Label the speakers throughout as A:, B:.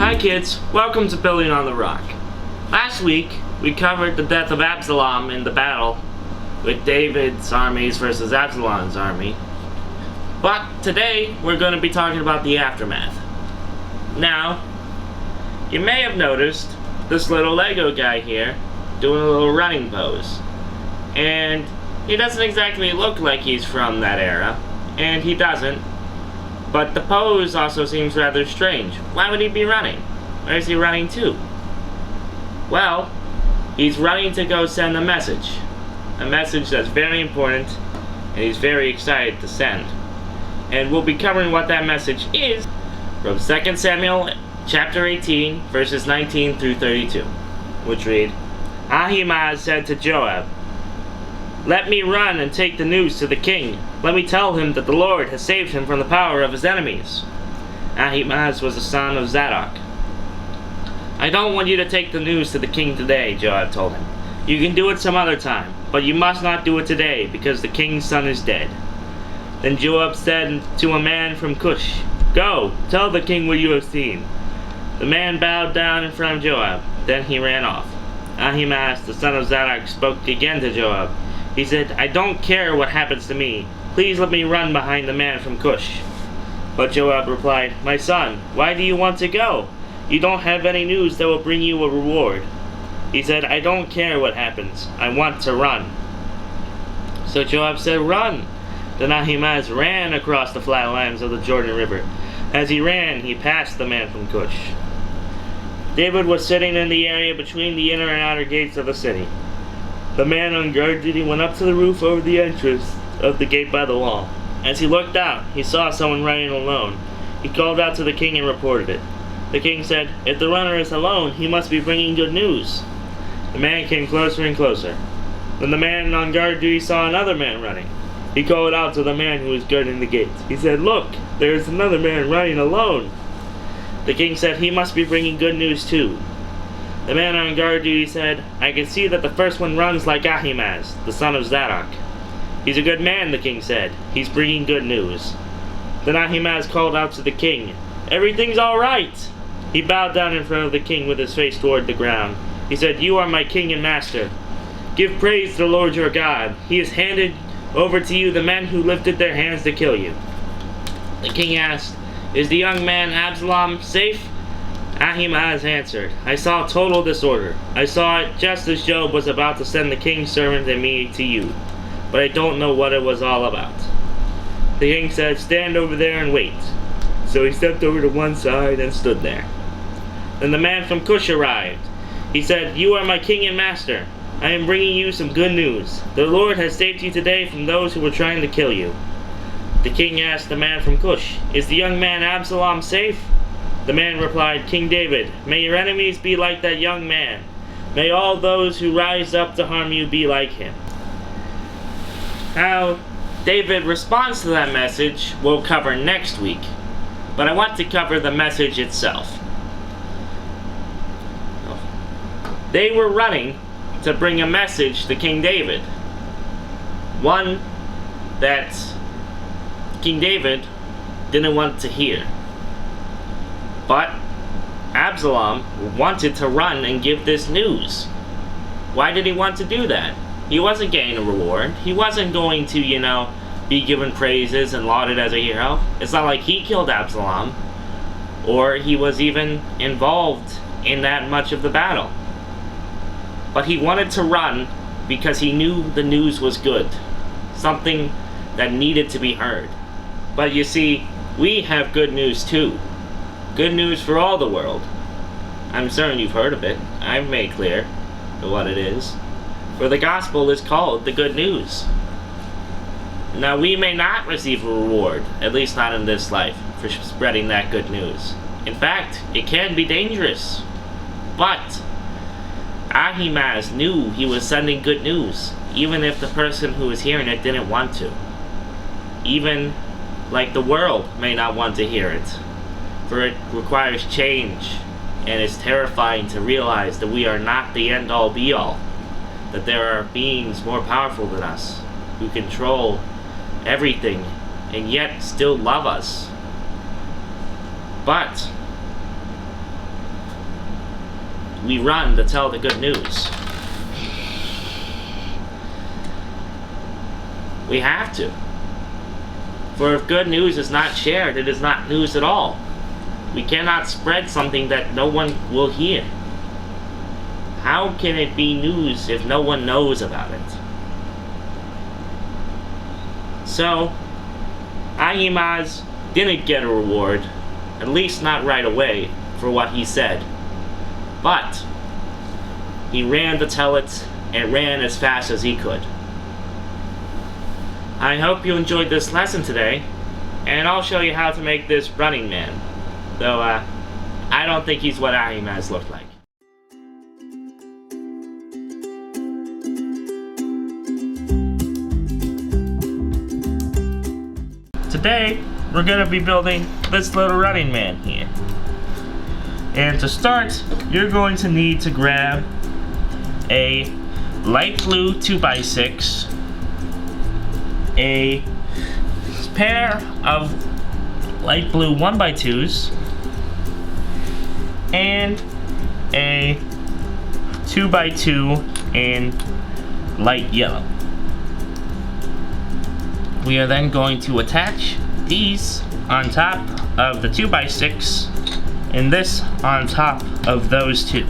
A: Hi kids, welcome to Building on the Rock. Last week, we covered the death of Absalom in the battle with David's armies versus Absalom's army. But today, we're going to be talking about the aftermath. Now, you may have noticed this little Lego guy here doing a little running pose. And he doesn't exactly look like he's from that era, and he doesn't. But the pose also seems rather strange. Why would he be running? Where is he running to? Well, he's running to go send a message. A message that's very important, and he's very excited to send. And we'll be covering what that message is from 2 Samuel chapter 18, verses 19 through 32, which read, Ahimaaz said to Joab, "Let me run and take the news to the king. Let me tell him that the Lord has saved him from the power of his enemies." Ahimaaz was the son of Zadok. "I don't want you to take the news to the king today," Joab told him. "You can do it some other time, but you must not do it today, because the king's son is dead." Then Joab said to a man from Cush, "Go, tell the king what you have seen." The man bowed down in front of Joab. Then he ran off. Ahimaaz, the son of Zadok, spoke again to Joab. He said, "I don't care what happens to me. Please let me run behind the man from Cush." But Joab replied, "My son, why do you want to go? You don't have any news that will bring you a reward." He said, "I don't care what happens. I want to run." So Joab said, "Run." Then Ahimaaz ran across the flatlands of the Jordan River. As he ran, he passed the man from Cush. David was sitting in the area between the inner and outer gates of the city. The man on guard duty went up to the roof over the entrance of the gate by the wall. As he looked out, he saw someone running alone. He called out to the king and reported it. The king said, "If the runner is alone, he must be bringing good news." The man came closer and closer. Then the man on guard duty saw another man running. He called out to the man who was guarding the gates. He said, "Look, there is another man running alone." The king said, "He must be bringing good news too." The man on guard duty said, "I can see that the first one runs like Ahimaaz, the son of Zadok." "He's a good man," the king said. "He's bringing good news." Then Ahimaaz called out to the king, "Everything's all right." He bowed down in front of the king with his face toward the ground. He said, "You are my king and master. Give praise to the Lord your God. He has handed over to you the men who lifted their hands to kill you." The king asked, "Is the young man Absalom safe?" Ahimaaz answered, "I saw total disorder. I saw it just as Joab was about to send the king's servant and me to you, but I don't know what it was all about." The king said, "Stand over there and wait." So he stepped over to one side and stood there. Then the man from Cush arrived. He said, "You are my king and master. I am bringing you some good news. The Lord has saved you today from those who were trying to kill you." The king asked the man from Cush, "Is the young man Absalom safe?" The man replied, "King David, may your enemies be like that young man. May all those who rise up to harm you be like him." How David responds to that message we'll cover next week, but I want to cover the message itself. They were running to bring a message to King David. One that King David didn't want to hear. But Absalom wanted to run and give this news. Why did he want to do that? He wasn't getting a reward. He wasn't going to, be given praises and lauded as a hero. It's not like he killed Absalom, or he was even involved in that much of the battle. But he wanted to run because he knew the news was good. Something that needed to be heard. But you see, we have good news too. Good news for all the world. I'm certain you've heard of it. I've made clear what it is. For the gospel is called the good news. Now we may not receive a reward, at least not in this life, for spreading that good news. In fact, it can be dangerous. But Ahimaaz knew he was sending good news, even if the person who was hearing it didn't want to. Even like the world may not want to hear it, for it requires change, and it's terrifying to realize that we are not the end-all be-all, that there are beings more powerful than us, who control everything, and yet still love us. But we run to tell the good news. We have to. For if good news is not shared, it is not news at all. We cannot spread something that no one will hear. How can it be news if no one knows about it? So, Ahimaaz didn't get a reward, at least not right away, for what he said. But he ran to tell it, and ran as fast as he could. I hope you enjoyed this lesson today, and I'll show you how to make this Running Man. Though, I don't think he's what Ahimaaz looked like. Today, we're gonna be building this little Running Man here. And to start, you're going to need to grab a light blue 2x6, a pair of light blue 1x2s, and a 2x2 in light yellow. We are then going to attach these on top of the 2x6 and this on top of those two.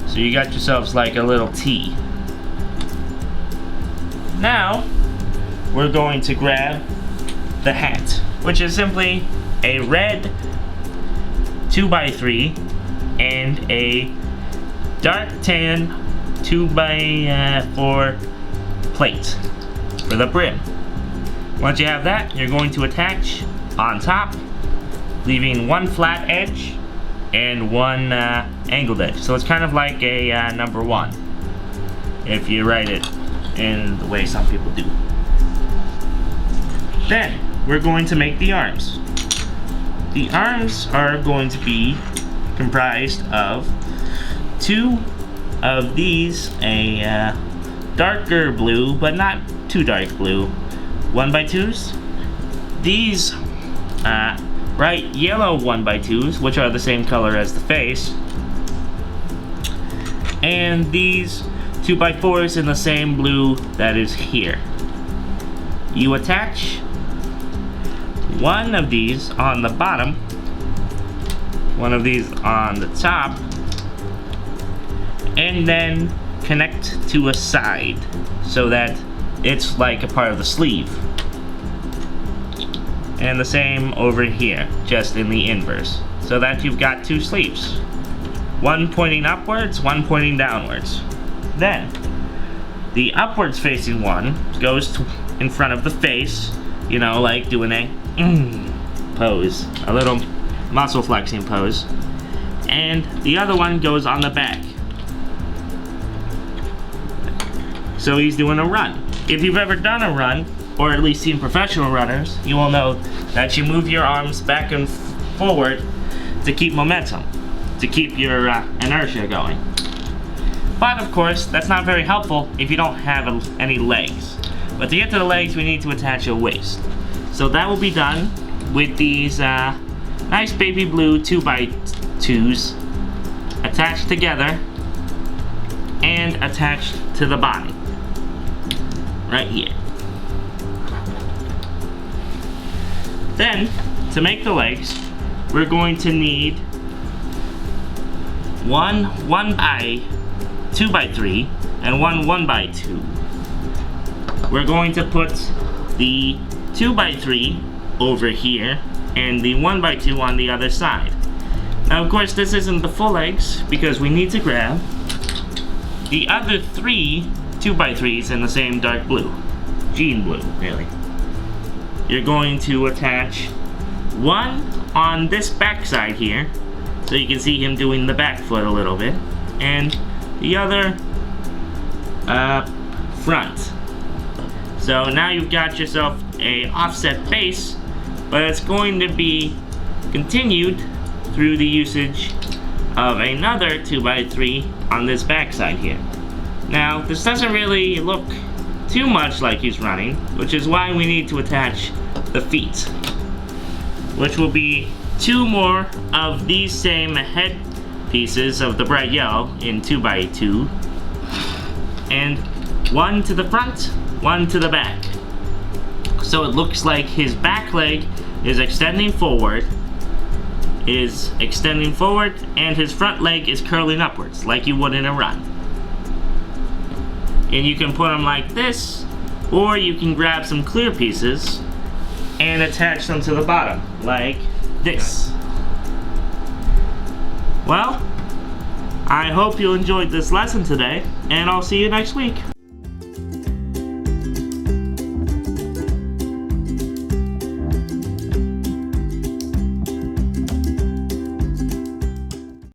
A: So you got yourselves like a little T. Now, we're going to grab the hat, which is simply a red 2x3 and a dark tan 2x4 plate for the brim. Once you have that, you're going to attach on top, leaving one flat edge and one angled edge. So it's kind of like a number 1, if you write it in the way some people do. Then, we're going to make the arms. The arms are going to be comprised of 2 of these, a darker blue, but not too dark blue, 1x2s. These bright yellow 1x2s, which are the same color as the face. And these 2x4s in the same blue that is here. You attach one of these on the bottom, one of these on the top, and then connect to a side so that it's like a part of the sleeve. And the same over here, just in the inverse, so that you've got 2 sleeves. One pointing upwards, one pointing downwards. Then, the upwards facing one goes in front of the face, you know, like doing a pose, a little muscle flexing pose. And the other one goes on the back. So he's doing a run. If you've ever done a run, or at least seen professional runners, you will know that you move your arms back and forward to keep momentum, to keep your inertia going. But of course, that's not very helpful if you don't have any legs. But to get to the legs, we need to attach a waist. So that will be done with these nice baby blue 2x2s attached together and attached to the body, right here. Then, to make the legs, we're going to need one 2x3 and one 1x2. We're going to put the 2x3 over here and the 1x2 on the other side. Now, of course, this isn't the full legs because we need to grab the other 3 2x3s in the same dark blue, jean blue, really. You're going to attach one on this back side here, so you can see him doing the back foot a little bit, and the other front. So now you've got yourself a offset base, but it's going to be continued through the usage of another 2x3 on this back side here. Now, this doesn't really look too much like he's running, which is why we need to attach the feet, which will be 2 more of these same head pieces of the bright yellow in 2x2, and one to the front, one to the back. So it looks like his back leg is extending forward, and his front leg is curling upwards, like you would in a run. And you can put them like this, or you can grab some clear pieces and attach them to the bottom, like this. Well, I hope you enjoyed this lesson today, and I'll see you next week.